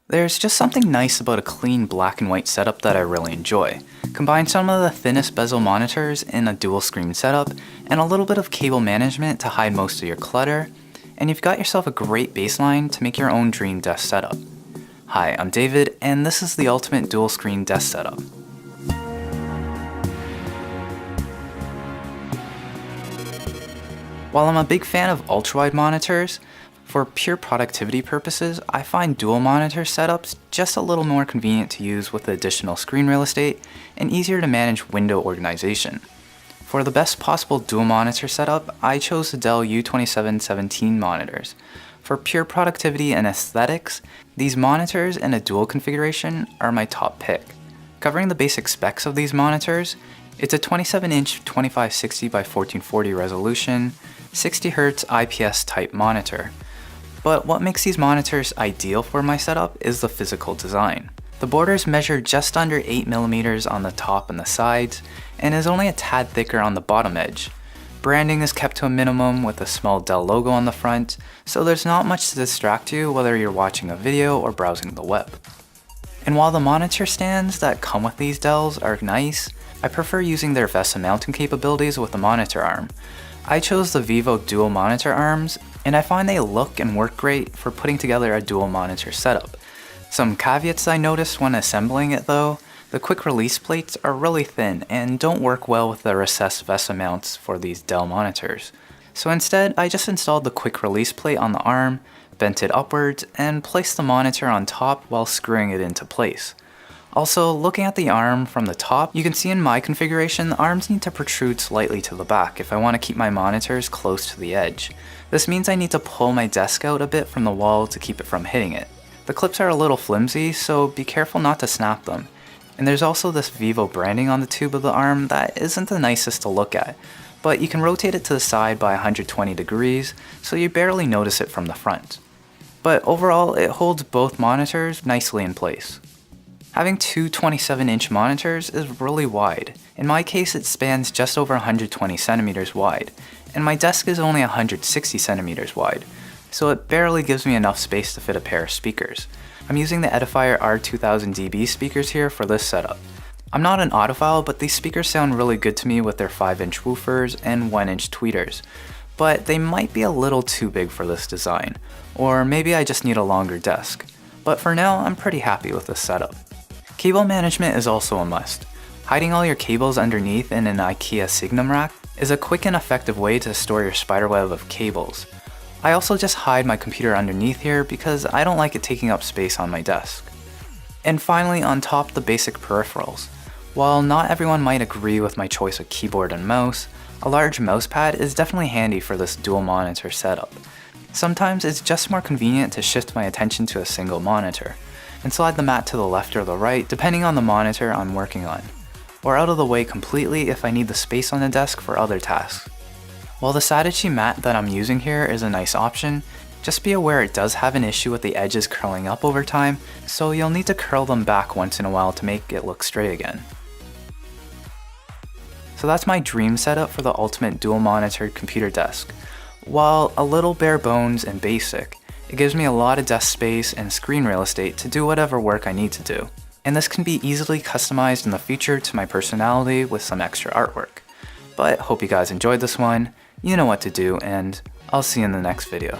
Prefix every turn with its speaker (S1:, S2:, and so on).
S1: There's just something nice about a clean black and white setup that I really enjoy. Combine some of the thinnest bezel monitors in a dual screen setup and a little bit of cable management to hide most of your clutter, and you've got yourself a great baseline to make your own dream desk setup. Hi, I'm David, and this is the ultimate dual screen desk setup. While I'm a big fan of ultra-wide monitors, for pure productivity purposes, I find dual monitor setups just a little more convenient to use with the additional screen real estate and easier to manage window organization. For the best possible dual monitor setup, I chose the Dell U2717 monitors. For pure productivity and aesthetics, these monitors in a dual configuration are my top pick. Covering the basic specs of these monitors, it's a 27-inch 2560 by 1440 resolution, 60Hz IPS type monitor. But what makes these monitors ideal for my setup is the physical design. The borders measure just under 8mm on the top and the sides, and is only a tad thicker on the bottom edge. Branding is kept to a minimum with a small Dell logo on the front, so there's not much to distract you whether you're watching a video or browsing the web. And while the monitor stands that come with these Dells are nice, I prefer using their VESA mounting capabilities with the monitor arm. I chose the Vivo dual monitor arms, and I find they look and work great for putting together a dual monitor setup. Some caveats I noticed when assembling it though: the quick release plates are really thin and don't work well with the recessed VESA mounts for these Dell monitors. So instead, I just installed the quick release plate on the arm, bent it upwards, and placed the monitor on top while screwing it into place. Also, looking at the arm from the top, you can see in my configuration the arms need to protrude slightly to the back if I want to keep my monitors close to the edge. This means I need to pull my desk out a bit from the wall to keep it from hitting it. The clips are a little flimsy, so be careful not to snap them. And there's also this Vivo branding on the tube of the arm that isn't the nicest to look at, but you can rotate it to the side by 120 degrees, so you barely notice it from the front. But overall, it holds both monitors nicely in place. Having two 27-inch monitors is really wide. In my case, it spans just over 120 centimeters wide, and my desk is only 160 centimeters wide, so it barely gives me enough space to fit a pair of speakers. I'm using the Edifier R2000DB speakers here for this setup. I'm not an audiophile, but these speakers sound really good to me with their 5-inch woofers and 1-inch tweeters, but they might be a little too big for this design, or maybe I just need a longer desk. But for now, I'm pretty happy with this setup. Cable management is also a must. Hiding all your cables underneath in an IKEA Signum rack is a quick and effective way to store your spiderweb of cables. I also just hide my computer underneath here because I don't like it taking up space on my desk. And finally, on top, the basic peripherals. While not everyone might agree with my choice of keyboard and mouse, a large mouse pad is definitely handy for this dual monitor setup. Sometimes it's just more convenient to shift my attention to a single monitor, and slide the mat to the left or the right depending on the monitor I'm working on, or out of the way completely if I need the space on the desk for other tasks. While the Sadachi mat that I'm using here is a nice option, just be aware it does have an issue with the edges curling up over time, so you'll need to curl them back once in a while to make it look straight again. So that's my dream setup for the ultimate dual monitored computer desk. While a little bare bones and basic, it gives me a lot of desk space and screen real estate to do whatever work I need to do. And this can be easily customized in the future to my personality with some extra artwork. But hope you guys enjoyed this one, you know what to do, and I'll see you in the next video.